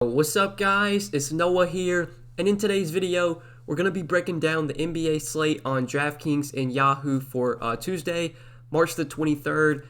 What's up, guys? It's Noah here, and in today's video we're going to be breaking down the NBA slate on Draftkings and Yahoo for Tuesday, March the 23rd.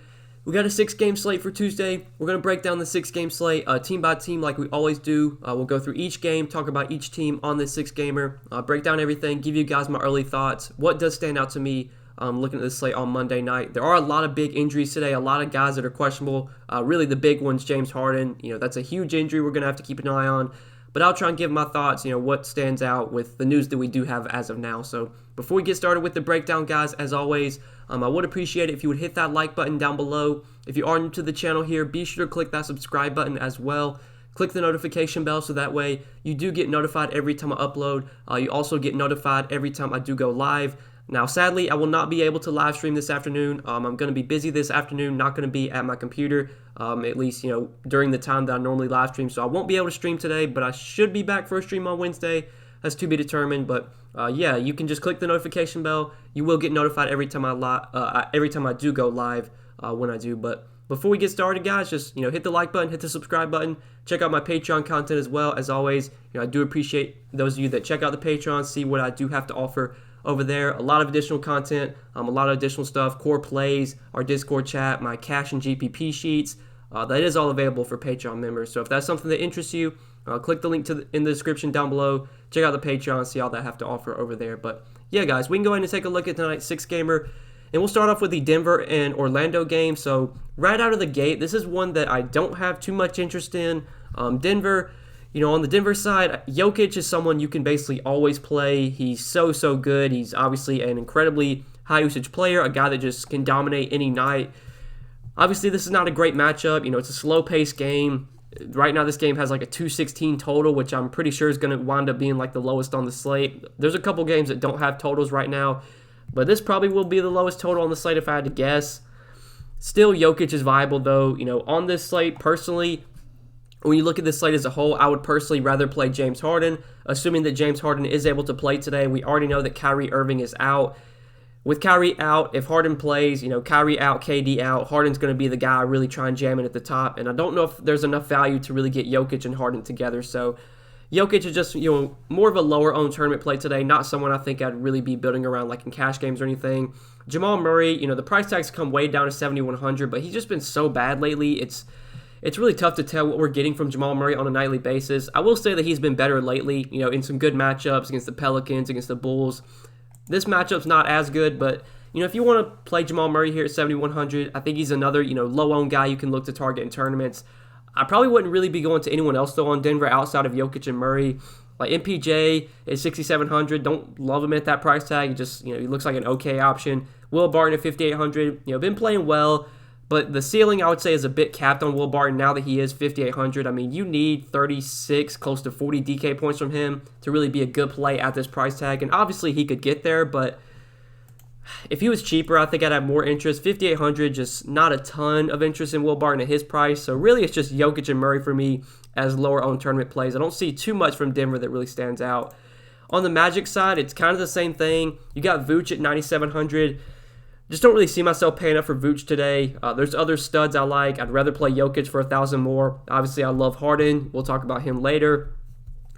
We got a 6-game slate for Tuesday. We're going to break down the 6-game slate team by team like we always do. We'll go through each game, talk about each team on this 6-gamer, break down everything, give you guys my early thoughts. What does stand out to me looking at the slate on Monday night? There are a lot of big injuries today, a lot of guys that are questionable. Really the big one's James Harden. That's a huge injury we're going to have to keep an eye on. But I'll try and give my thoughts, what stands out with the news that we do have as of now. So before we get started with the breakdown, guys, as always, I would appreciate it if you would hit that like button down below. If you are new to the channel here, be sure to click that subscribe button as well. Click the notification bell so that way you do get notified every time I upload. You also get notified every time I do go live. Now, sadly, I will not be able to live stream this afternoon. I'm going to be busy this afternoon, not going to be at my computer, at least, during the time that I normally live stream. So I won't be able to stream today, but I should be back for a stream on Wednesday. That's to be determined. But yeah, you can just click the notification bell. You will get notified every time I do go live when I do. But before we get started, guys, just hit the like button, hit the subscribe button. Check out my Patreon content as well. As always, I do appreciate those of you that check out the Patreon, see what I do have to offer over there. A lot of additional content, a lot of additional stuff, core plays, our Discord chat, my cash and GPP sheets. That is all available for Patreon members. So if that's something that interests you, click the link in the description down below. Check out the Patreon, see all that I have to offer over there. But yeah, guys, we can go ahead and take a look at tonight's 6-gamer. And we'll start off with the Denver and Orlando game. So right out of the gate, this is one that I don't have too much interest in. Denver, on the Denver side, Jokic is someone you can basically always play. He's so good. He's obviously an incredibly high-usage player, a guy that just can dominate any night. Obviously, this is not a great matchup. It's a slow-paced game. Right now, this game has like a 216 total, which I'm pretty sure is going to wind up being like the lowest on the slate. There's a couple games that don't have totals right now, but this probably will be the lowest total on the slate if I had to guess. Still, Jokic is viable, though. On this slate, personally, when you look at this slate as a whole, I would personally rather play James Harden, assuming that James Harden is able to play today. We already know that Kyrie Irving is out. With Kyrie out, if Harden plays, Kyrie out, KD out, Harden's going to be the guy really try and jam in at the top. And I don't know if there's enough value to really get Jokic and Harden together. So Jokic is just, more of a lower-owned tournament play today, not someone I think I'd really be building around like in cash games or anything. Jamal Murray, the price tag's come way down to 7,100, but he's just been so bad lately. It's really tough to tell what we're getting from Jamal Murray on a nightly basis. I will say that he's been better lately, in some good matchups against the Pelicans, against the Bulls. This matchup's not as good, but, if you want to play Jamal Murray here at 7,100, I think he's another, low-owned guy you can look to target in tournaments. I probably wouldn't really be going to anyone else, though, on Denver outside of Jokic and Murray. Like MPJ is 6,700. Don't love him at that price tag. He looks like an okay option. Will Barton at 5,800. Been playing well. But the ceiling, I would say, is a bit capped on Will Barton now that he is 5,800. I mean, you need 36, close to 40 DK points from him to really be a good play at this price tag. And obviously, he could get there, but if he was cheaper, I think I'd have more interest. 5,800, just not a ton of interest in Will Barton at his price. So really, it's just Jokic and Murray for me as lower-owned tournament plays. I don't see too much from Denver that really stands out. On the Magic side, it's kind of the same thing. You got Vooch at 9,700. Just don't really see myself paying up for Vooch today. There's other studs I like. I'd rather play Jokic for 1,000 more. Obviously, I love Harden. We'll talk about him later.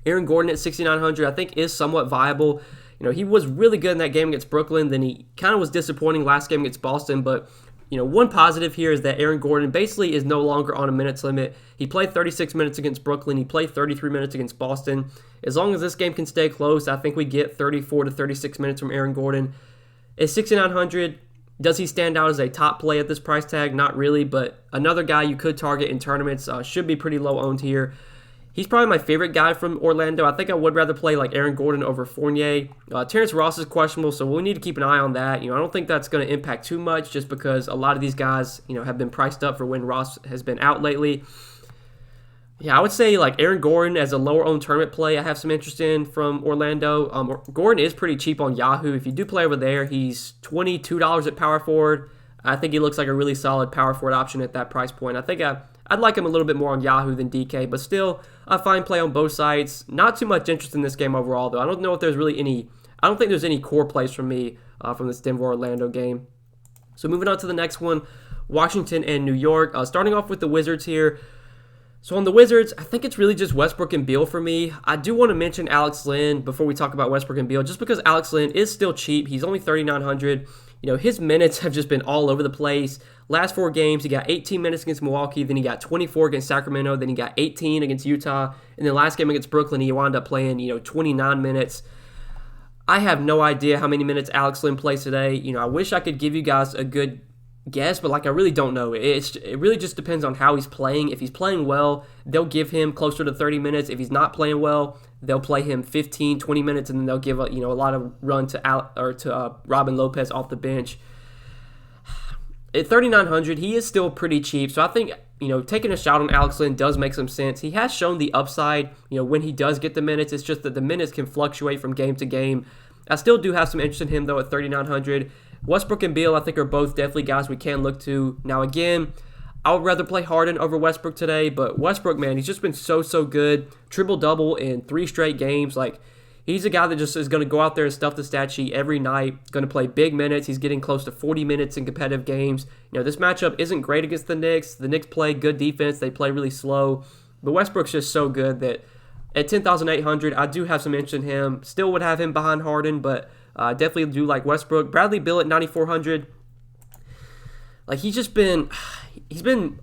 Aaron Gordon at 6,900 I think is somewhat viable. He was really good in that game against Brooklyn. Then he kind of was disappointing last game against Boston. But, one positive here is that Aaron Gordon basically is no longer on a minutes limit. He played 36 minutes against Brooklyn. He played 33 minutes against Boston. As long as this game can stay close, I think we get 34 to 36 minutes from Aaron Gordon. At 6,900 does he stand out as a top play at this price tag? Not really, but another guy you could target in tournaments. Should be pretty low owned here. He's probably my favorite guy from Orlando. I think I would rather play like Aaron Gordon over Fournier. Terrence Ross is questionable, so we'll need to keep an eye on that. I don't think that's going to impact too much just because a lot of these guys, have been priced up for when Ross has been out lately. Yeah, I would say like Aaron Gordon as a lower-owned tournament play I have some interest in from Orlando. Gordon is pretty cheap on Yahoo. If you do play over there, he's $22 at power forward. I think he looks like a really solid power forward option at that price point. I think I'd like him a little bit more on Yahoo than DK, but still a fine play on both sides. Not too much interest in this game overall, though. I don't know if there's really any. I don't think there's any core plays from me from this Denver-Orlando game. So moving on to the next one, Washington and New York. Starting off with the Wizards here. So on the Wizards, I think it's really just Westbrook and Beal for me. I do want to mention Alex Len before we talk about Westbrook and Beal, just because Alex Len is still cheap. He's only 3,900. His minutes have just been all over the place. Last 4 games, he got 18 minutes against Milwaukee, then he got 24 against Sacramento, then he got 18 against Utah, and then last game against Brooklyn, he wound up playing, 29 minutes. I have no idea how many minutes Alex Len plays today. I wish I could give you guys a good guess, but I really don't know. It really just depends on how he's playing. If he's playing well, they'll give him closer to 30 minutes. If he's not playing well, they'll play him 15, 20 minutes, and then they'll give a lot of run to Robin Lopez off the bench. At 3,900, he is still pretty cheap, so I think taking a shot on Alex Len does make some sense. He has shown the upside when he does get the minutes. It's just that the minutes can fluctuate from game to game. I still do have some interest in him though at 3,900. Westbrook and Beal, I think, are both definitely guys we can look to. Now, again, I would rather play Harden over Westbrook today, but Westbrook, man, he's just been so good. Triple-double in 3 straight games. He's a guy that just is going to go out there and stuff the stat sheet every night, going to play big minutes. He's getting close to 40 minutes in competitive games. This matchup isn't great against the Knicks. The Knicks play good defense. They play really slow. But Westbrook's just so good that at 10,800, I do have some interest in him. Still would have him behind Harden, but definitely do like Westbrook. Bradley Beal at 9,400. He's been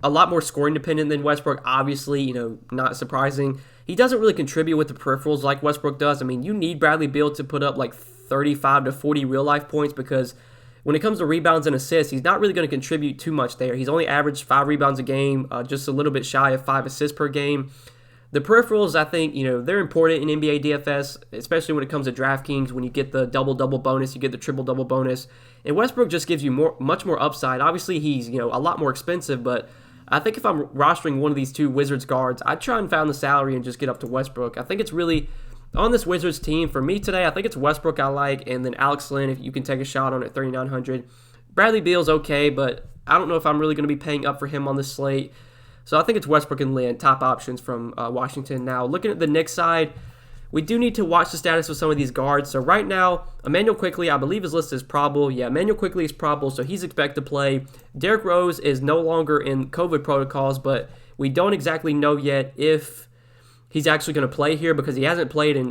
a lot more scoring dependent than Westbrook. Obviously, not surprising. He doesn't really contribute with the peripherals like Westbrook does. You need Bradley Beal to put up 35 to 40 real life points, because when it comes to rebounds and assists, he's not really going to contribute too much there. He's only averaged 5 rebounds a game, just a little bit shy of 5 assists per game. The peripherals, I think, they're important in NBA DFS, especially when it comes to Draftkings. When you get the double-double bonus, you get the triple-double bonus. And Westbrook just gives you much more upside. Obviously, he's, a lot more expensive, but I think if I'm rostering one of these 2 Wizards guards, I'd try and found the salary and just get up to Westbrook. I think it's really, on this Wizards team, for me today, I think it's Westbrook I like, and then Alex Len, if you can take a shot on at 3,900. Bradley Beal's okay, but I don't know if I'm really going to be paying up for him on this slate. So I think it's Westbrook and Len, top options from Washington. Now, looking at the Knicks side, we do need to watch the status of some of these guards. So right now, Emmanuel Quickley, I believe, is listed as probable. Yeah, Emmanuel Quickley is probable, so he's expected to play. Derrick Rose is no longer in COVID protocols, but we don't exactly know yet if he's actually going to play here, because he hasn't played in,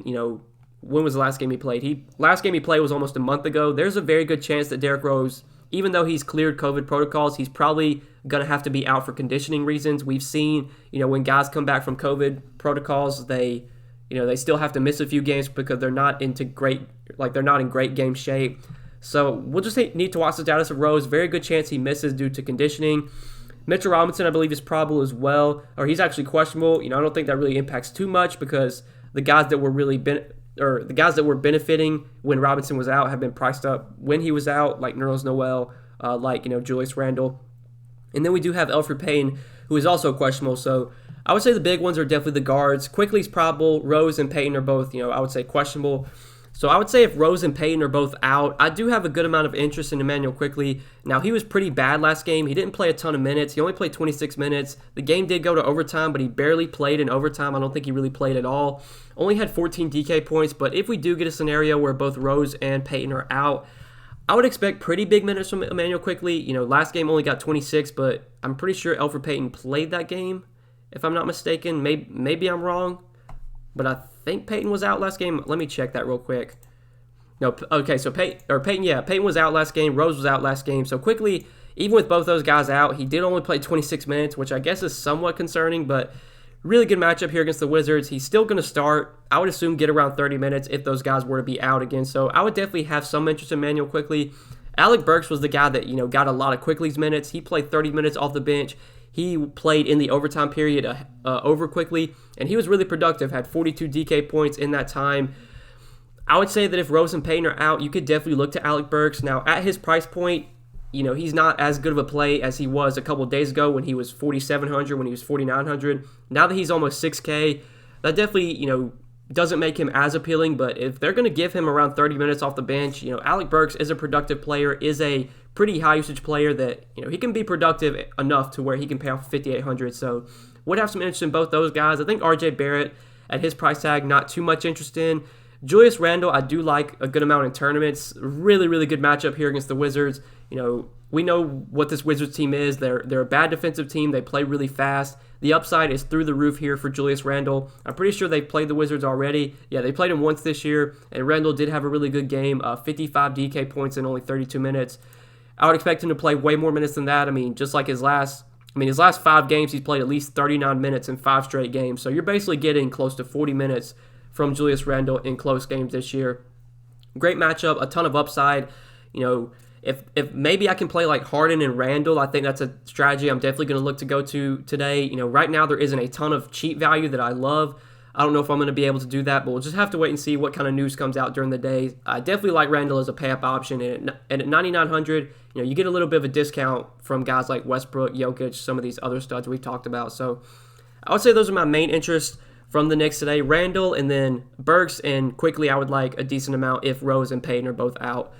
when was the last game he played? Last game he played was almost a month ago. There's a very good chance that Derrick Rose, even though he's cleared COVID protocols, he's probably going to have to be out for conditioning reasons. We've seen, when guys come back from COVID protocols, they still have to miss a few games because they're not in great game shape. So we'll just need to watch the status of Rose. Very good chance he misses due to conditioning. Mitchell Robinson, I believe, is probable as well, or he's actually questionable. I don't think that really impacts too much, because the guys that were benefiting when Robinson was out have been priced up when he was out, like Nerlens Noel, Julius Randle. And then we do have Elfrid Payton, who is also questionable. So I would say the big ones are definitely the guards. Quickly's probable. Rose and Payton are both, I would say questionable. So I would say if Rose and Payton are both out, I do have a good amount of interest in Emmanuel Quickley. Now, he was pretty bad last game. He didn't play a ton of minutes. He only played 26 minutes. The game did go to overtime, but he barely played in overtime. I don't think he really played at all. Only had 14 DK points, but if we do get a scenario where both Rose and Payton are out, I would expect pretty big minutes from Emmanuel Quickley. Last game only got 26, but I'm pretty sure Elfrid Payton played that game, if I'm not mistaken. Maybe I'm wrong, but I think Payton was out last game. Let me check that real quick. No, okay, so Payton was out last game. Rose was out last game. So Quickley, even with both those guys out, he did only play 26 minutes, which I guess is somewhat concerning, but really good matchup here against the Wizards. He's still going to start, I would assume, get around 30 minutes if those guys were to be out again. So I would definitely have some interest in Emmanuel Quickley. Alec Burks was the guy that, got a lot of Quickley's minutes. He played 30 minutes off the bench. He played in the overtime period over Quickley, and he was really productive, had 42 DK points in that time. I would say that if Rose and Payton are out, you could definitely look to Alec Burks. Now, at his price point, he's not as good of a play as he was a couple of days ago when he was 4,700, when he was 4,900. Now that he's almost 6K, that definitely, doesn't make him as appealing. But if they're going to give him around 30 minutes off the bench, Alec Burks is a productive player, is a pretty high usage player that, he can be productive enough to where he can pay off 5,800. So would have some interest in both those guys. I think RJ Barrett at his price tag, not too much interest in. Julius Randle, I do like a good amount in tournaments. Really, really good matchup here against the Wizards. We know what this Wizards team is. They're a bad defensive team. They play really fast. The upside is through the roof here for Julius Randle. I'm pretty sure they've played the Wizards already. Yeah, they played him once this year, and Randle did have a really good game, 55 DK points in only 32 minutes. I would expect him to play way more minutes than that. I mean, just like his last 5 games, he's played at least 39 minutes in 5 straight games. So you're basically getting close to 40 minutes from Julius Randle in close games this year. Great matchup, a ton of upside. If maybe I can play like Horton and Randle, I think that's a strategy I'm definitely going to look to go to today. Right now there isn't a ton of cheap value that I love. I don't know if I'm going to be able to do that, but we'll just have to wait and see what kind of news comes out during the day. I definitely like Randle as a pay-up option, and at 9,900, you get a little bit of a discount from guys like Westbrook, Jokic, some of these other studs we've talked about. So I would say those are my main interests from the Knicks today. Randle and then Burks, and quickly I would like a decent amount if Rose and Payton are both out.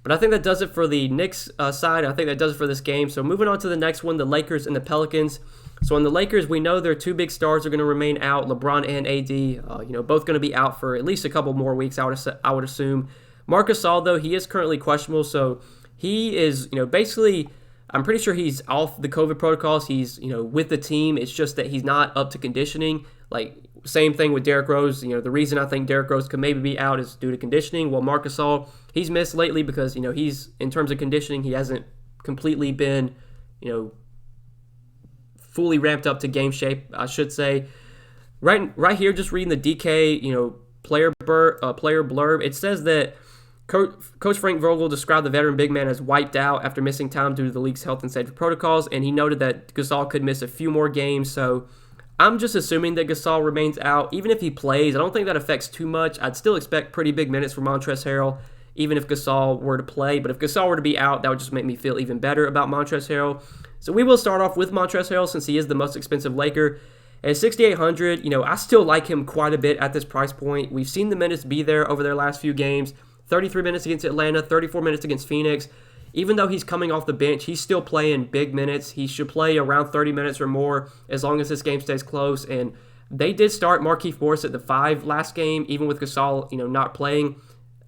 But I think that does it for the Knicks side. I think that does it for this game. So moving on to the next one, the Lakers and the Pelicans. So on the Lakers, we know their 2 big stars are going to remain out, LeBron and AD. Both going to be out for at least a couple more weeks, I would assume. Marc Gasol, though, he is currently questionable. So he is, basically, I'm pretty sure he's off the COVID protocols. He's, with the team. It's just that he's not up to conditioning. Like, same thing with Derrick Rose. The reason I think Derrick Rose could maybe be out is due to conditioning. Well, Marc Gasol, he's missed lately because, he's, in terms of conditioning, he hasn't completely been, fully ramped up to game shape, I should say. Right here, just reading the DK, player blurb, it says that Coach Frank Vogel described the veteran big man as wiped out after missing time due to the league's health and safety protocols, and he noted that Gasol could miss a few more games. So I'm just assuming that Gasol remains out. Even if he plays, I don't think that affects too much. I'd still expect pretty big minutes from Montrezl Harrell, even if Gasol were to play. But if Gasol were to be out, that would just make me feel even better about Montrezl Harrell. So we will start off with Montrezl Harrell since he is the most expensive Laker. At 6,800, I still like him quite a bit at this price point. We've seen the minutes be there over their last few games. 33 minutes against Atlanta, 34 minutes against Phoenix. Even though he's coming off the bench, he's still playing big minutes. He should play around 30 minutes or more as long as this game stays close. And they did start Markieff Morris at the 5 last game, even with Gasol, not playing.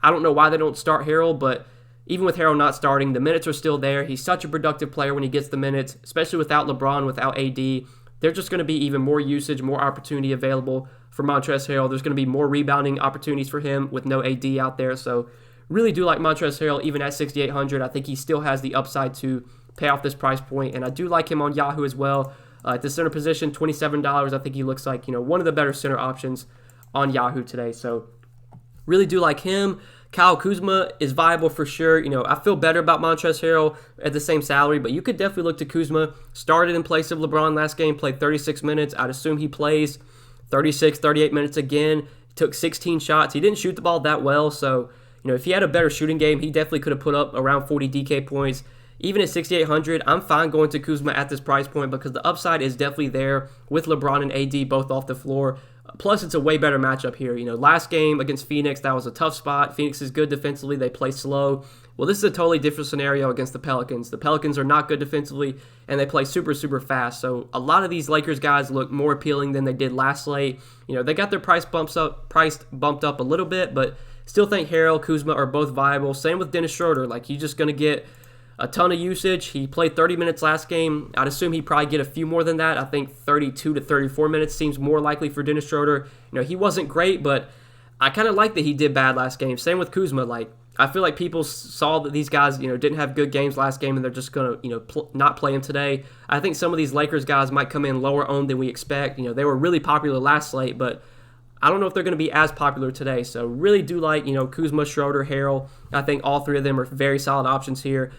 I don't know why they don't start Harrell, but even with Harrell not starting, the minutes are still there. He's such a productive player when he gets the minutes, especially without LeBron, without AD. There's just going to be even more usage, more opportunity available for Montrezl Harrell. There's going to be more rebounding opportunities for him with no AD out there. So really do like Montrezl Harrell even at 6,800. I think he still has the upside to pay off this price point, and I do like him on Yahoo as well. At the center position, $27. I think he looks like one of the better center options on Yahoo today. So really do like him. Kyle Kuzma is viable for sure. I feel better about Montrezl Harrell at the same salary, but you could definitely look to Kuzma. Started in place of LeBron last game, played 36 minutes. I'd assume he plays 36, 38 minutes again. Took 16 shots. He didn't shoot the ball that well, so if he had a better shooting game, he definitely could have put up around 40 DK points. Even at 6,800, I'm fine going to Kuzma at this price point because the upside is definitely there with LeBron and AD both off the floor. Plus, it's a way better matchup here. Last game against Phoenix, that was a tough spot. Phoenix is good defensively. They play slow. Well, this is a totally different scenario against the Pelicans. The Pelicans are not good defensively, and they play super, super fast. So a lot of these Lakers guys look more appealing than they did last slate. They got their price bumped up a little bit, but still think Harrell, Kuzma are both viable. Same with Dennis Schroeder. He's just going to get a ton of usage. He played 30 minutes last game. I'd assume he'd probably get a few more than that. I think 32 to 34 minutes seems more likely for Dennis Schroeder. He wasn't great, but I kind of like that he did bad last game. Same with Kuzma. I feel like people saw that these guys, didn't have good games last game, and they're just going to, not play him today. I think some of these Lakers guys might come in lower owned than we expect. They were really popular last slate, but I don't know if they're going to be as popular today. So really do like, Kuzma, Schroeder, Harrell. I think all three of them are very solid options here.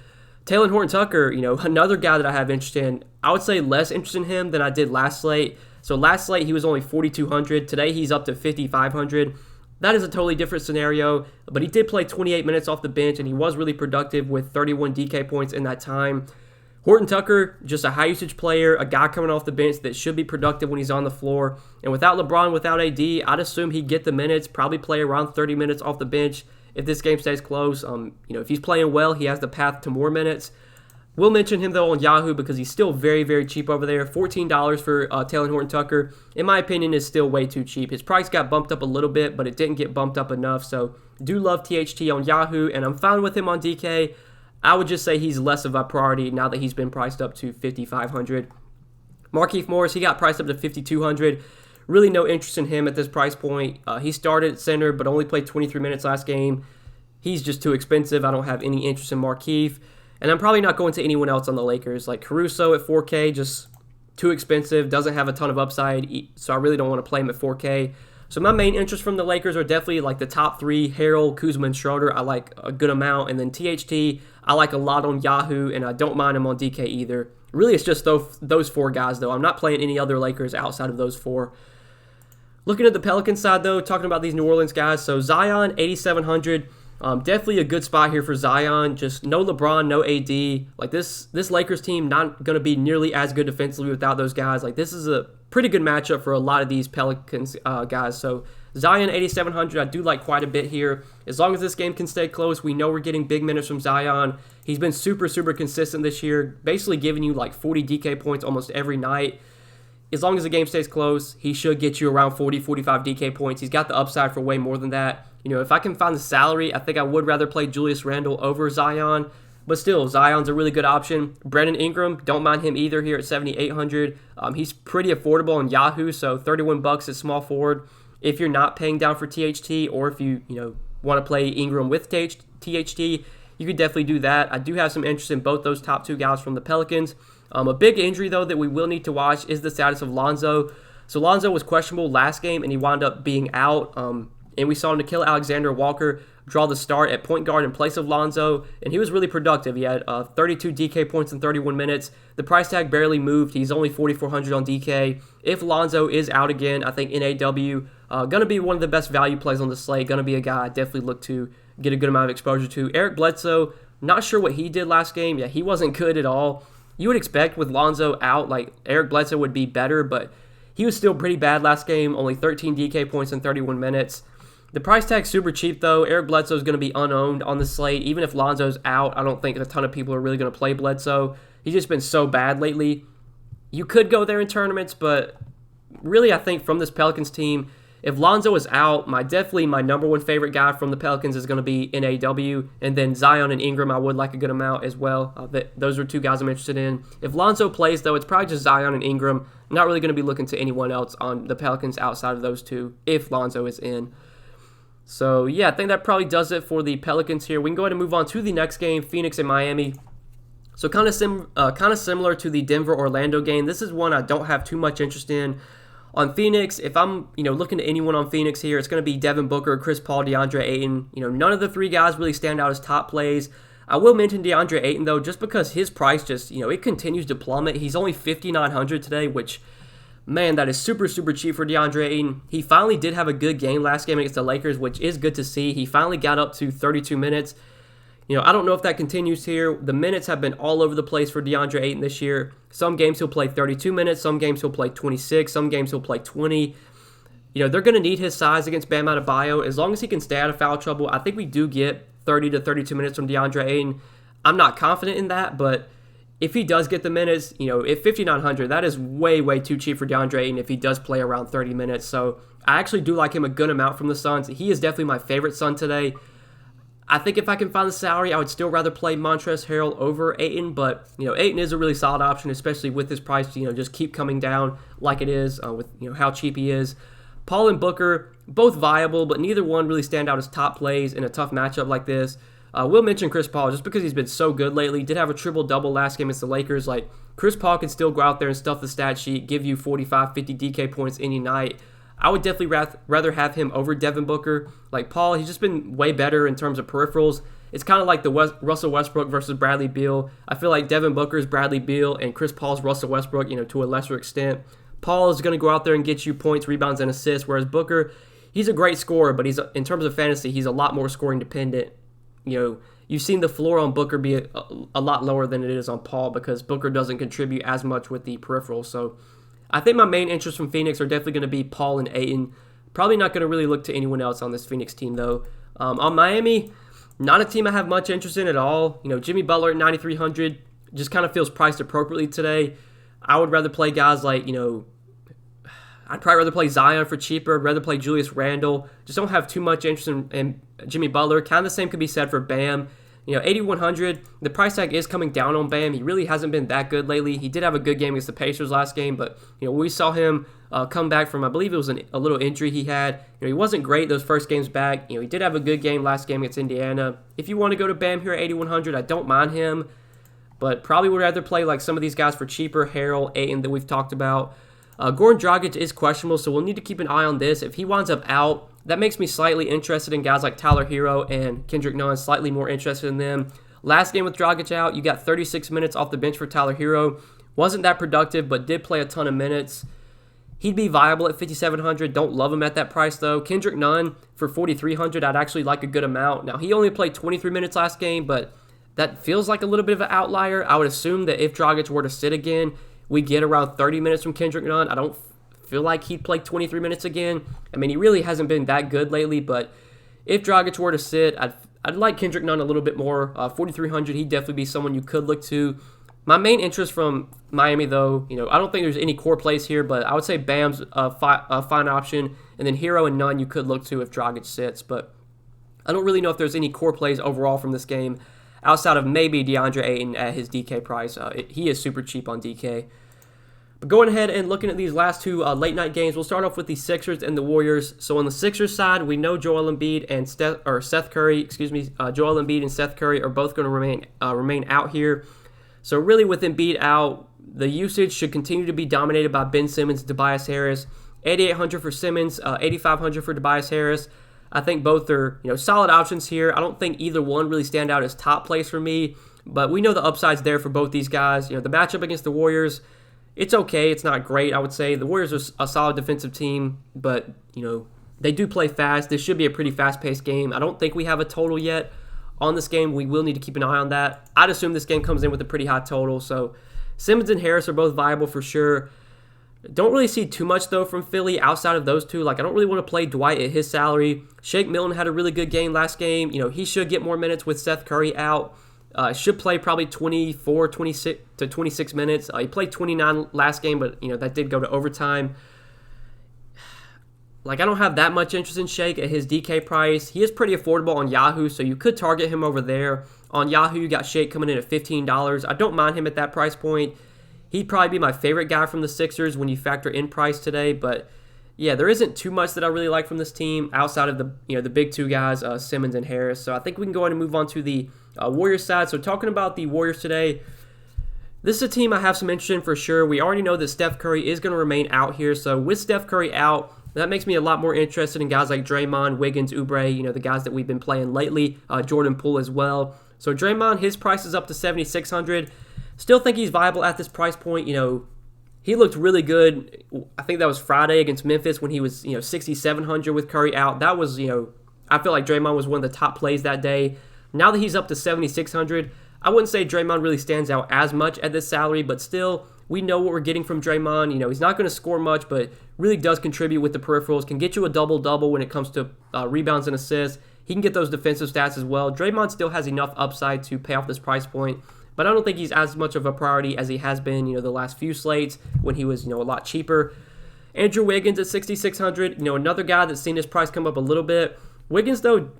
Taylor Horton-Tucker, another guy that I have interest in. I would say less interest in him than I did last slate. So last slate, he was only 4,200. Today, he's up to 5,500. That is a totally different scenario, but he did play 28 minutes off the bench, and he was really productive with 31 DK points in that time. Horton-Tucker, just a high-usage player, a guy coming off the bench that should be productive when he's on the floor. And without LeBron, without AD, I'd assume he'd get the minutes, probably play around 30 minutes off the bench if this game stays close. If he's playing well, he has the path to more minutes. We'll mention him, though, on Yahoo because he's still very, very cheap over there. $14 for Taylor Horton-Tucker, in my opinion, is still way too cheap. His price got bumped up a little bit, but it didn't get bumped up enough. So do love THT on Yahoo, and I'm fine with him on DK. I would just say he's less of a priority now that he's been priced up to 5,500. Markieff Morris, he got priced up to 5,200. Really no interest in him at this price point. He started at center, but only played 23 minutes last game. He's just too expensive. I don't have any interest in Markieff. And I'm probably not going to anyone else on the Lakers. Like Caruso at 4K, just too expensive. Doesn't have a ton of upside, so I really don't want to play him at 4K. So my main interest from the Lakers are definitely like the top three, Harrell, Kuzma, and Schroeder. I like a good amount. And then THT, I like a lot on Yahoo, and I don't mind him on DK either. Really, it's just those four guys, though. I'm not playing any other Lakers outside of those four. Looking at the Pelicans side, though, talking about these New Orleans guys. So Zion, 8,700. Definitely a good spot here for Zion. Just no LeBron, no AD. Like this Lakers team not going to be nearly as good defensively without those guys. Like this is a pretty good matchup for a lot of these Pelicans guys. So Zion, 8,700. I do like quite a bit here. As long as this game can stay close, we know we're getting big minutes from Zion. He's been super consistent this year, basically giving you like 40 DK points almost every night. As long as the game stays close, he should get you around 40, 45 DK points. He's got the upside for way more than that. You know, if I can find the salary, I think I would rather play Julius Randle over Zion. But still, Zion's a really good option. Brandon Ingram, don't mind him either here at 7,800. He's pretty affordable on Yahoo, so $31 at small forward. If you're not paying down for THT, or if you want to play Ingram with THT, you could definitely do that. I do have some interest in both those top two guys from the Pelicans. A big injury, though, that we will need to watch is the status of Lonzo. So Lonzo was questionable last game, and he wound up being out. And we saw Nickeil Alexander-Walker draw the start at point guard in place of Lonzo, and he was really productive. He had 32 DK points in 31 minutes. The price tag barely moved. He's only 4,400 on DK. If Lonzo is out again, I think NAW going to be one of the best value plays on the slate. Going to be a guy I definitely look to get a good amount of exposure to. Eric Bledsoe, not sure what he did last game. Yeah, he wasn't good at all. You would expect with Lonzo out, like Eric Bledsoe would be better, but he was still pretty bad last game. Only 13 DK points in 31 minutes. The price tag's super cheap, though. Eric Bledsoe is going to be unowned on the slate. Even if Lonzo's out, I don't think a ton of people are really going to play Bledsoe. He's just been so bad lately. You could go there in tournaments, but really I think from this Pelicans team, if Lonzo is out, definitely my number one favorite guy from the Pelicans is going to be NAW. And then Zion and Ingram, I would like a good amount as well. Those are two guys I'm interested in. If Lonzo plays, though, it's probably just Zion and Ingram. I'm not really going to be looking to anyone else on the Pelicans outside of those two if Lonzo is in. So, yeah, I think that probably does it for the Pelicans here. We can go ahead and move on to the next game, Phoenix and Miami. So, kind of similar to the Denver-Orlando game. This is one I don't have too much interest in. On Phoenix, if I'm looking at anyone on Phoenix here, it's going to be Devin Booker, Chris Paul, DeAndre Ayton. None of the three guys really stand out as top plays. I will mention DeAndre Ayton, though, just because his price just, it continues to plummet. He's only $5,900 today, which... man, that is super cheap for DeAndre Ayton. He finally did have a good game last game against the Lakers, which is good to see. He finally got up to 32 minutes. I don't know if that continues here. The minutes have been all over the place for DeAndre Ayton this year. Some games he'll play 32 minutes. Some games he'll play 26. Some games he'll play 20. They're going to need his size against Bam Adebayo. As long as he can stay out of foul trouble, I think we do get 30 to 32 minutes from DeAndre Ayton. I'm not confident in that, but... if he does get the minutes, at 5,900, that is way too cheap for DeAndre Ayton if he does play around 30 minutes. So I actually do like him a good amount from the Suns. He is definitely my favorite Sun today. I think if I can find the salary, I would still rather play Montrezl Harrell over Ayton. But, Ayton is a really solid option, especially with his price, just keep coming down like it is with, how cheap he is. Paul and Booker, both viable, but neither one really stand out as top plays in a tough matchup like this. We'll mention Chris Paul just because he's been so good lately. He did have a triple-double last game against the Lakers. Like, Chris Paul can still go out there and stuff the stat sheet, give you 45, 50 DK points any night. I would definitely rather have him over Devin Booker. Like, Paul, he's just been way better in terms of peripherals. It's kind of like the Russell Westbrook versus Bradley Beal. I feel like Devin Booker is Bradley Beal and Chris Paul's Russell Westbrook, to a lesser extent. Paul is going to go out there and get you points, rebounds, and assists, whereas Booker, he's a great scorer, but in terms of fantasy, he's a lot more scoring dependent. You've seen the floor on Booker be a lot lower than it is on Paul because Booker doesn't contribute as much with the peripheral. So I think my main interests from Phoenix are definitely going to be Paul and Ayton. Probably not going to really look to anyone else on this Phoenix team, though. On Miami, not a team I have much interest in at all. Jimmy Butler at 9,300 just kind of feels priced appropriately today. I would rather play guys like, I'd probably rather play Zion for cheaper. I'd rather play Julius Randle. Just don't have too much interest in Jimmy Butler. Kind of the same could be said for Bam. 8,100, the price tag is coming down on Bam. He really hasn't been that good lately. He did have a good game against the Pacers last game, but we saw him come back from, I believe it was a little injury he had. He wasn't great those first games back. He did have a good game last game against Indiana. If you want to go to Bam here at 8,100, I don't mind him, but probably would rather play like some of these guys for cheaper. Harrell, Ayton that we've talked about. Goran Dragic is questionable, so we'll need to keep an eye on this. If he winds up out, that makes me slightly interested in guys like Tyler Hero and Kendrick Nunn, slightly more interested in them. Last game with Dragic out, you got 36 minutes off the bench for Tyler Hero. Wasn't that productive, but did play a ton of minutes. He'd be viable at 5,700. Don't love him at that price, though. Kendrick Nunn for 4,300, I'd actually like a good amount. Now, he only played 23 minutes last game, but that feels like a little bit of an outlier. I would assume that if Dragic were to sit again, we get around 30 minutes from Kendrick Nunn. I don't feel like he'd play 23 minutes again. I mean, he really hasn't been that good lately, but if Dragic were to sit, I'd like Kendrick Nunn a little bit more. 4,300, he'd definitely be someone you could look to. My main interest from Miami, though, I don't think there's any core plays here, but I would say Bam's a fine option, and then Hero and Nunn you could look to if Dragic sits, but I don't really know if there's any core plays overall from this game outside of maybe Deandre Ayton at his DK price. He is super cheap on DK. But going ahead and looking at these last two late night games, we'll start off with the Sixers and the Warriors. So on the Sixers side, we know Joel Embiid and Seth Curry and Seth Curry are both going to remain out here. So really with Embiid out, the usage should continue to be dominated by Ben Simmons and Tobias Harris. 8,800 for Simmons, 8,500 for Tobias Harris. I think both are solid options here. I don't think either one really stand out as top plays for me, but we know the upside's there for both these guys. The matchup against the Warriors, it's okay. It's not great, I would say. The Warriors are a solid defensive team, but, they do play fast. This should be a pretty fast-paced game. I don't think we have a total yet on this game. We will need to keep an eye on that. I'd assume this game comes in with a pretty high total, so Simmons and Harris are both viable for sure. Don't really see too much, though, from Philly outside of those two. I don't really want to play Dwight at his salary. Shake Milton had a really good game last game. He should get more minutes with Seth Curry out. Should play probably 24, 26 to 26 minutes. He played 29 last game, but that did go to overtime. I don't have that much interest in Shake at his DK price. He is pretty affordable on Yahoo, so you could target him over there. On Yahoo, you got Shake coming in at $15. I don't mind him at that price point. He'd probably be my favorite guy from the Sixers when you factor in price today, but yeah, there isn't too much that I really like from this team outside of the big two guys, Simmons and Harris. So I think we can go ahead and move on to the Warriors side. So talking about the Warriors today, this is a team I have some interest in for sure. We already know that Steph Curry is going to remain out here. So with Steph Curry out, that makes me a lot more interested in guys like Draymond, Wiggins, Oubre, the guys that we've been playing lately, Jordan Poole as well. So Draymond, his price is up to $7,600. Still think he's viable at this price point. He looked really good. I think that was Friday against Memphis when he was, $6,700 with Curry out. That was, I feel like Draymond was one of the top plays that day. Now that he's up to $7,600, I wouldn't say Draymond really stands out as much at this salary, but still, we know what we're getting from Draymond. He's not going to score much, but really does contribute with the peripherals, can get you a double-double when it comes to rebounds and assists. He can get those defensive stats as well. Draymond still has enough upside to pay off this price point, but I don't think he's as much of a priority as he has been, the last few slates when he was, a lot cheaper. Andrew Wiggins at $6,600, another guy that's seen his price come up a little bit. Wiggins, though,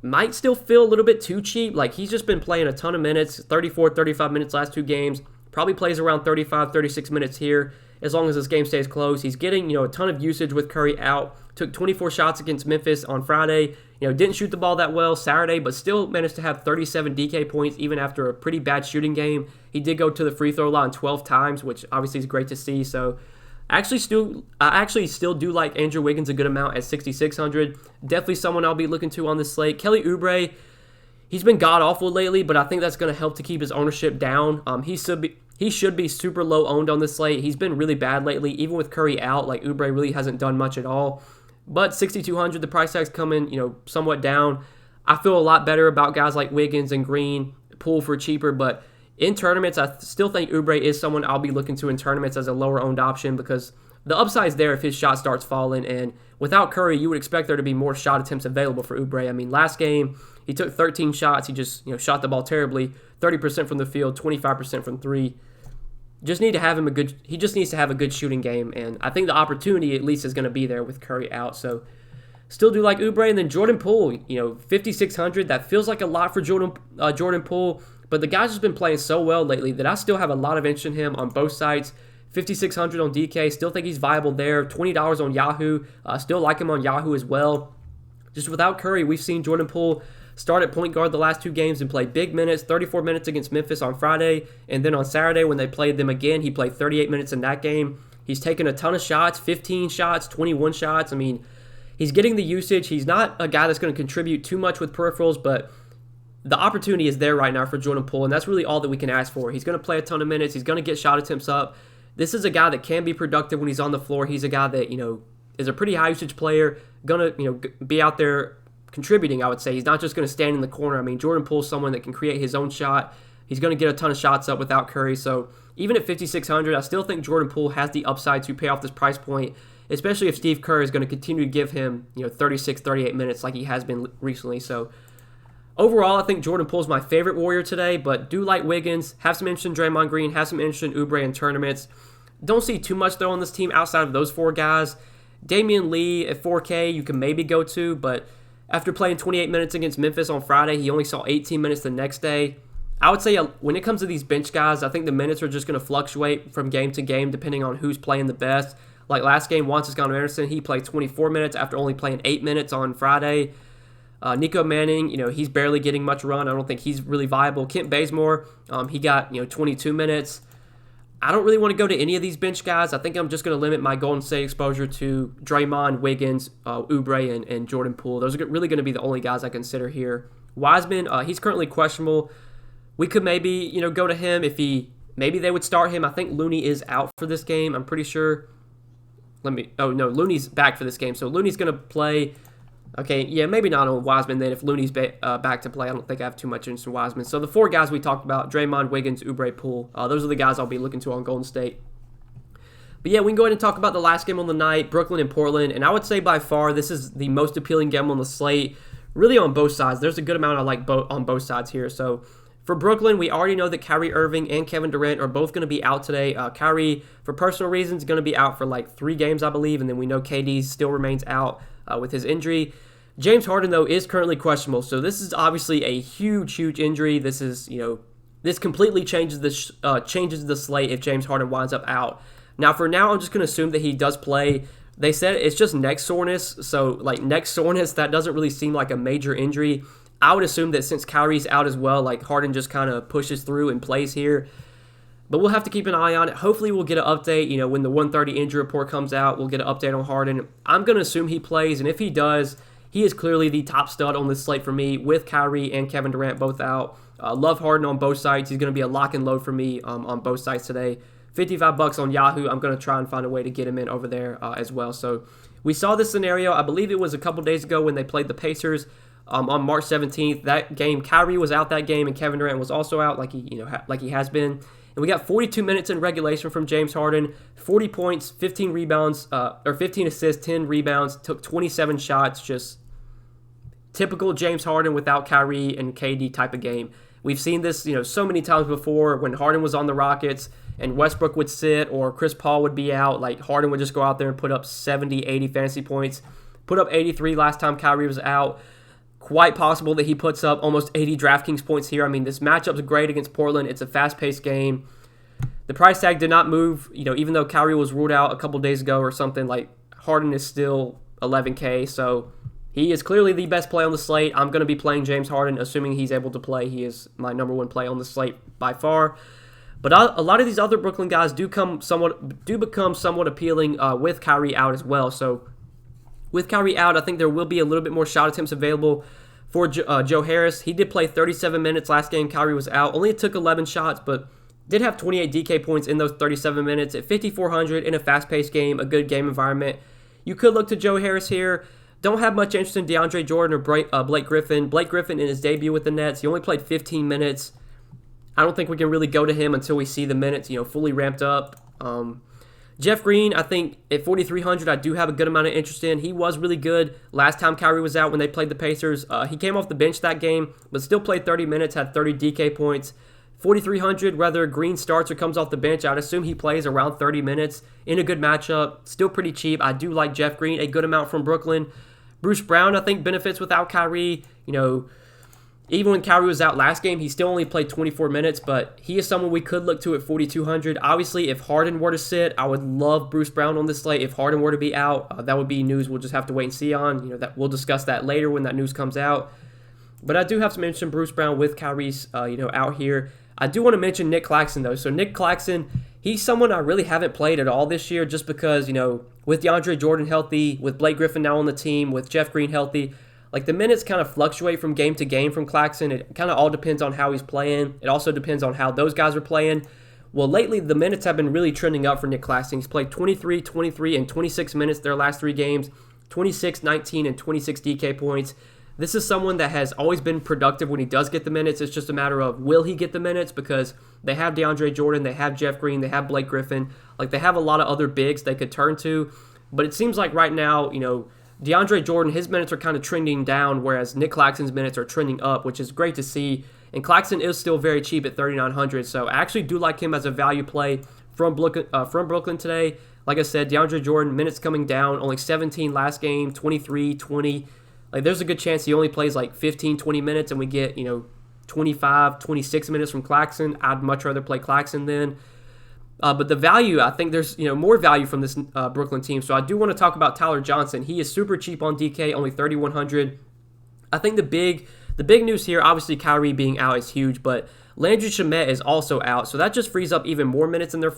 might still feel a little bit too cheap. He's just been playing a ton of minutes, 34, 35 minutes last two games. Probably plays around 35, 36 minutes here as long as this game stays close. He's getting, a ton of usage with Curry out. Took 24 shots against Memphis on Friday. Didn't shoot the ball that well Saturday, but still managed to have 37 DK points even after a pretty bad shooting game. He did go to the free throw line 12 times, which obviously is great to see. So I actually still do like Andrew Wiggins a good amount at $6,600. Definitely someone I'll be looking to on this slate. Kelly Oubre, he's been god-awful lately, but I think that's going to help to keep his ownership down. He should be super low owned on this slate. He's been really bad lately. Even with Curry out, Oubre really hasn't done much at all. But $6,200, the price tag's coming, somewhat down. I feel a lot better about guys like Wiggins and Green, Poole for cheaper, but in tournaments, I still think Oubre is someone I'll be looking to in tournaments as a lower-owned option because the upside's there if his shot starts falling, and without Curry, you would expect there to be more shot attempts available for Oubre. Last game, he took 13 shots. He just shot the ball terribly, 30% from the field, 25% from three. He just needs to have a good shooting game, and I think the opportunity at least is going to be there with Curry out. So Still do like Oubre, and then Jordan Poole, 5,600. That feels like a lot for Jordan Poole, but the guy's just been playing so well lately that I still have a lot of interest in him on both sides. 5,600 on DK, still think he's viable there. $20 on Yahoo, still like him on Yahoo as well. Just without Curry, we've seen Jordan Poole start at point guard the last 2 games and play big minutes, 34 minutes against Memphis on Friday, and then on Saturday when they played them again, he played 38 minutes in that game. He's taken a ton of shots, 15 shots, 21 shots. I mean, he's getting the usage. He's not a guy that's going to contribute too much with peripherals, but the opportunity is there right now for Jordan Poole, and that's really all that we can ask for. He's going to play a ton of minutes. He's going to get shot attempts up. This is a guy that can be productive when he's on the floor. He's a guy that, is a pretty high usage player, going to, be out there contributing, I would say. He's not just going to stand in the corner. I mean, Jordan Poole's someone that can create his own shot. He's going to get a ton of shots up without Curry. So even at 5,600, I still think Jordan Poole has the upside to pay off this price point, especially if Steve Kerr is going to continue to give him, 36, 38 minutes like he has been recently. So overall, I think Jordan Poole's my favorite Warrior today, but do like Wiggins, have some interest in Draymond Green, have some interest in Oubre in tournaments. Don't see too much, though, on this team outside of those 4 guys. Damian Lee at 4K, you can maybe go to, but after playing 28 minutes against Memphis on Friday, he only saw 18 minutes the next day. I would say when it comes to these bench guys, I think the minutes are just going to fluctuate from game to game depending on who's playing the best. Like last game, Juan Toscano-Anderson, he played 24 minutes after only playing 8 minutes on Friday. Nico Manning, he's barely getting much run. I don't think he's really viable. Kent Bazemore, he got 22 minutes. I don't really want to go to any of these bench guys. I think I'm just going to limit my Golden State exposure to Draymond, Wiggins, Oubre, and Jordan Poole. Those are really going to be the only guys I consider here. Wiseman, he's currently questionable. We could maybe, go to him if maybe they would start him. I think Looney is out for this game. I'm pretty sure. Looney's back for this game. So Looney's going to play. Okay, yeah, maybe not on Wiseman then. If Looney's back to play, I don't think I have too much interest in Wiseman. So the 4 guys we talked about, Draymond, Wiggins, Oubre, Poole, those are the guys I'll be looking to on Golden State. But yeah, we can go ahead and talk about the last game on the night, Brooklyn and Portland. And I would say by far this is the most appealing game on the slate, really on both sides. There's a good amount I like on both sides here. So for Brooklyn, we already know that Kyrie Irving and Kevin Durant are both going to be out today. Kyrie, for personal reasons, is going to be out for like 3 games, I believe. And then we know KD still remains out with his injury. James Harden, though, is currently questionable. So this is obviously a huge, huge injury. This is, this completely changes the slate if James Harden winds up out. Now, for now, I'm just going to assume that he does play. They said it's just neck soreness. So, like, neck soreness, that doesn't really seem like a major injury. I would assume that since Kyrie's out as well, like, Harden just kind of pushes through and plays here. But we'll have to keep an eye on it. Hopefully we'll get an update. When the 1:30 injury report comes out, we'll get an update on Harden. I'm going to assume he plays, and if he does, he is clearly the top stud on this slate for me with Kyrie and Kevin Durant both out. Love Harden on both sides. He's going to be a lock and load for me on both sides today. $55 on Yahoo. I'm going to try and find a way to get him in over there as well. So we saw this scenario. I believe it was a couple days ago when they played the Pacers on March 17th. That game, Kyrie was out that game, and Kevin Durant was also out like he has been. And we got 42 minutes in regulation from James Harden, 40 points, 15 rebounds, 15 assists, 10 rebounds, took 27 shots, just typical James Harden without Kyrie and KD type of game. We've seen this, so many times before when Harden was on the Rockets and Westbrook would sit or Chris Paul would be out. Like Harden would just go out there and put up 70, 80 fantasy points. Put up 83 last time Kyrie was out. Quite possible that he puts up almost 80 Draftkings points here. I mean, this matchup's great against Portland. It's a fast-paced game. The price tag did not move, even though Kyrie was ruled out a couple days ago or something. Like Harden is still $11K, so he is clearly the best play on the slate. I'm going to be playing James Harden, assuming he's able to play. He is my number 1 play on the slate by far. But a lot of these other Brooklyn guys do become somewhat appealing with Kyrie out as well. So with Kyrie out, I think there will be a little bit more shot attempts available for Joe Harris. He did play 37 minutes last game. Kyrie was out. Only took 11 shots, but did have 28 DK points in those 37 minutes at 5,400 in a fast-paced game, a good game environment. You could look to Joe Harris here. Don't have much interest in DeAndre Jordan or Blake Griffin. Blake Griffin in his debut with the Nets, he only played 15 minutes. I don't think we can really go to him until we see the minutes, fully ramped up. Jeff Green, I think at 4,300, I do have a good amount of interest in. He was really good last time Kyrie was out when they played the Pacers. He came off the bench that game, but still played 30 minutes, had 30 DK points. 4,300, whether Green starts or comes off the bench, I'd assume he plays around 30 minutes in a good matchup. Still pretty cheap. I do like Jeff Green a good amount from Brooklyn. Bruce Brown, I think, benefits without Kyrie. Even when Kyrie was out last game, he still only played 24 minutes, but he is someone we could look to at 4,200. Obviously, if Harden were to sit, I would love Bruce Brown on this slate. If Harden were to be out, that would be news we'll just have to wait and see on. That we'll discuss that later when that news comes out. But I do have to mention Bruce Brown with Kyrie's, out here. I do want to mention Nick Claxton, though. So Nick Claxton, he's someone I really haven't played at all this year just because, with DeAndre Jordan healthy, with Blake Griffin now on the team, with Jeff Green healthy, the minutes kind of fluctuate from game to game from Claxton. It kind of all depends on how he's playing. It also depends on how those guys are playing. Well, lately, the minutes have been really trending up for Nick Claxton. He's played 23, 23, and 26 minutes their last 3 games, 26, 19, and 26 DK points. This is someone that has always been productive when he does get the minutes. It's just a matter of will he get the minutes because they have DeAndre Jordan, they have Jeff Green, they have Blake Griffin. They have a lot of other bigs they could turn to. But it seems like right now, DeAndre Jordan, his minutes are kind of trending down, whereas Nick Claxton's minutes are trending up, which is great to see. And Claxton is still very cheap at 3,900, so I actually do like him as a value play from Brooklyn today. Like I said, DeAndre Jordan, minutes coming down, only 17 last game, 23, 20. There's a good chance he only plays 15, 20 minutes, and we get, 25, 26 minutes from Claxton. I'd much rather play Claxton then. But the value, I think there's more value from this Brooklyn team. So I do want to talk about Tyler Johnson. He is super cheap on DK, only 3,100. I think the big news here, obviously Kyrie being out is huge, but Landry Shamet is also out, so that just frees up even more minutes in their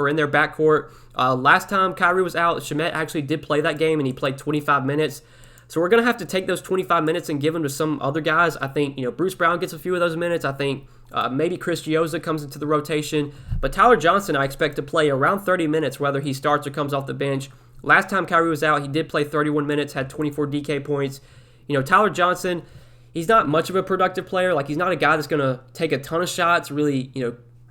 in their backcourt. Last time Kyrie was out, Shamet actually did play that game, and he played 25 minutes. So we're going to have to take those 25 minutes and give them to some other guys. I think, Bruce Brown gets a few of those minutes. I think maybe Chris Gioza comes into the rotation. But Tyler Johnson, I expect to play around 30 minutes, whether he starts or comes off the bench. Last time Kyrie was out, he did play 31 minutes, had 24 DK points. Tyler Johnson, he's not much of a productive player. He's not a guy that's going to take a ton of shots. Really,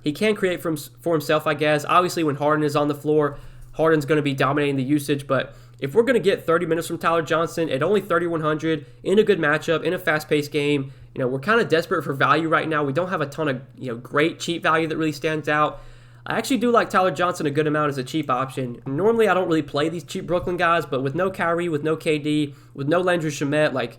he can create for himself, I guess. Obviously, when Harden is on the floor, Harden's going to be dominating the usage, but if we're going to get 30 minutes from Tyler Johnson at only 3,100 in a good matchup, in a fast-paced game, we're kind of desperate for value right now. We don't have a ton of great cheap value that really stands out. I actually do like Tyler Johnson a good amount as a cheap option. Normally, I don't really play these cheap Brooklyn guys, but with no Kyrie, with no KD, with no Landry Shamet,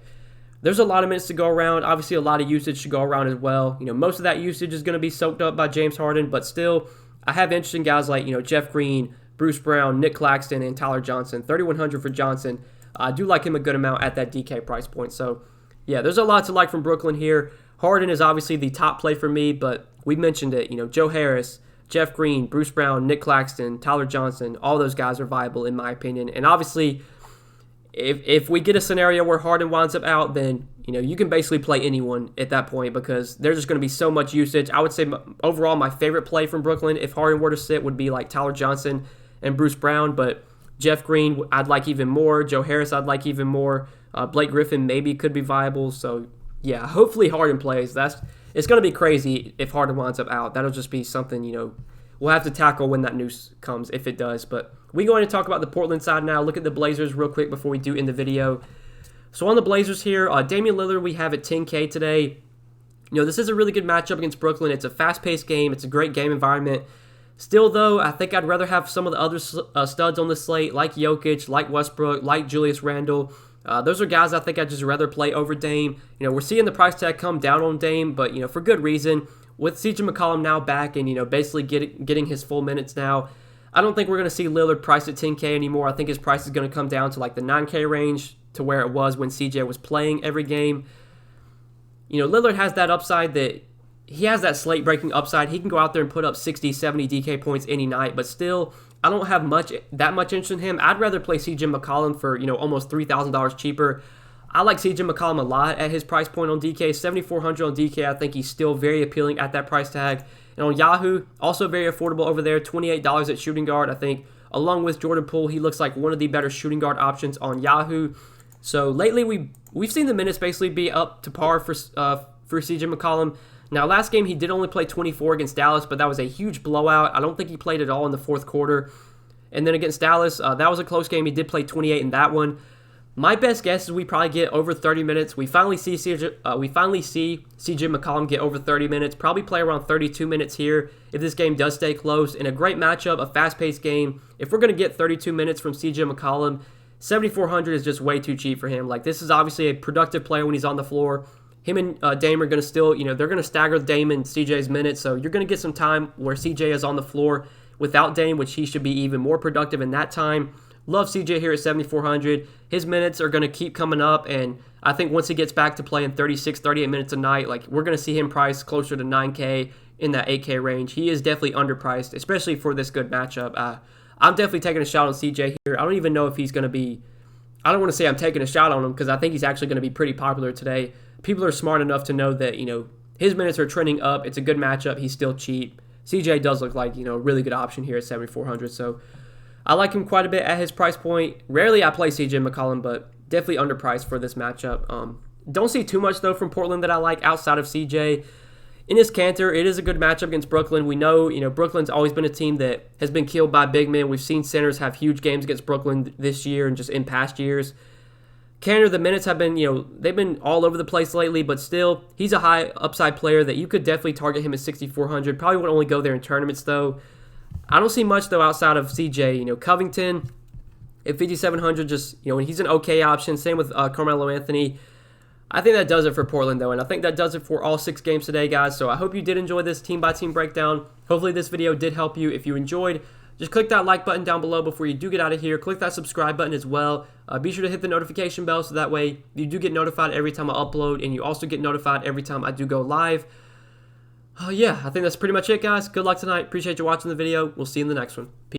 there's a lot of minutes to go around. Obviously, a lot of usage to go around as well. Most of that usage is going to be soaked up by James Harden, but still, I have interesting guys like Jeff Green, Bruce Brown, Nick Claxton, and Tyler Johnson. 3,100 for Johnson. I do like him a good amount at that DK price point. So, yeah, there's a lot to like from Brooklyn here. Harden is obviously the top play for me, but we mentioned it. Joe Harris, Jeff Green, Bruce Brown, Nick Claxton, Tyler Johnson, all those guys are viable in my opinion. And obviously, if we get a scenario where Harden winds up out, then you can basically play anyone at that point because there's just going to be so much usage. I would say overall my favorite play from Brooklyn, if Harden were to sit, would be Tyler Johnson and Bruce Brown, but Jeff Green I'd like even more. Joe Harris I'd like even more. Blake Griffin maybe could be viable. So yeah, hopefully Harden plays. It's going to be crazy if Harden winds up out. That'll just be something we'll have to tackle when that news comes, if it does. But we go in and talk about the Portland side now. Look at the Blazers real quick before we do end the video. So on the Blazers here, Damian Lillard we have at 10K today. This is a really good matchup against Brooklyn. It's a fast-paced game. It's a great game environment. Still, though, I think I'd rather have some of the other studs on the slate, like Jokic, like Westbrook, like Julius Randle. Those are guys I think I'd just rather play over Dame. We're seeing the price tag come down on Dame, but, for good reason. With CJ McCollum now back and, basically getting his full minutes now, I don't think we're going to see Lillard priced at 10K anymore. I think his price is going to come down to, the 9K range to where it was when CJ was playing every game. Lillard has that upside that he has that slate-breaking upside. He can go out there and put up 60, 70 DK points any night, but still, I don't have that much interest in him. I'd rather play CJ McCollum for, almost $3,000 cheaper. I like CJ McCollum a lot at his price point on DK. 7,400 on DK, I think he's still very appealing at that price tag. And on Yahoo, also very affordable over there, $28 at shooting guard. I think, along with Jordan Poole, he looks like one of the better shooting guard options on Yahoo. So lately, we've seen the minutes basically be up to par for CJ McCollum. Now, last game, he did only play 24 against Dallas, but that was a huge blowout. I don't think he played at all in the fourth quarter. And then against Dallas, that was a close game. He did play 28 in that one. My best guess is we probably get over 30 minutes. We finally see CJ McCollum get over 30 minutes, probably play around 32 minutes here if this game does stay close. In a great matchup, a fast-paced game, if we're going to get 32 minutes from CJ McCollum, 7,400 is just way too cheap for him. Like, this is obviously a productive player when he's on the floor. Him and Dame are going to still, they're going to stagger Dame and CJ's minutes, so you're going to get some time where CJ is on the floor without Dame, which he should be even more productive in that time. Love CJ here at 7,400. His minutes are going to keep coming up, and I think once he gets back to playing 36, 38 minutes a night, like, we're going to see him priced closer to 9K in that 8K range. He is definitely underpriced, especially for this good matchup. I'm definitely taking a shot on CJ here. I don't even know if he's going to be, I don't want to say I'm taking a shot on him because I think he's actually going to be pretty popular today. People are smart enough to know that, his minutes are trending up. It's a good matchup. He's still cheap. CJ does look like, a really good option here at 7,400. So I like him quite a bit at his price point. Rarely I play CJ McCollum, but definitely underpriced for this matchup. Don't see too much, though, from Portland that I like outside of CJ. Enes Kanter, it is a good matchup against Brooklyn. We know, Brooklyn's always been a team that has been killed by big men. We've seen centers have huge games against Brooklyn this year and just in past years. Kanter, the minutes have been, they've been all over the place lately, but still, he's a high upside player that you could definitely target him at 6,400. Probably would only go there in tournaments, though. I don't see much, though, outside of CJ. Covington at 5,700, just, he's an okay option. Same with Carmelo Anthony. I think that does it for Portland, though, and I think that does it for all 6 games today, guys. So I hope you did enjoy this team-by-team breakdown. Hopefully this video did help you. If you enjoyed, just click that like button down below before you do get out of here. Click that subscribe button as well. Be sure to hit the notification bell so that way you do get notified every time I upload, and you also get notified every time I do go live. Yeah, I think that's pretty much it, guys. Good luck tonight. Appreciate you watching the video. We'll see you in the next one. Peace.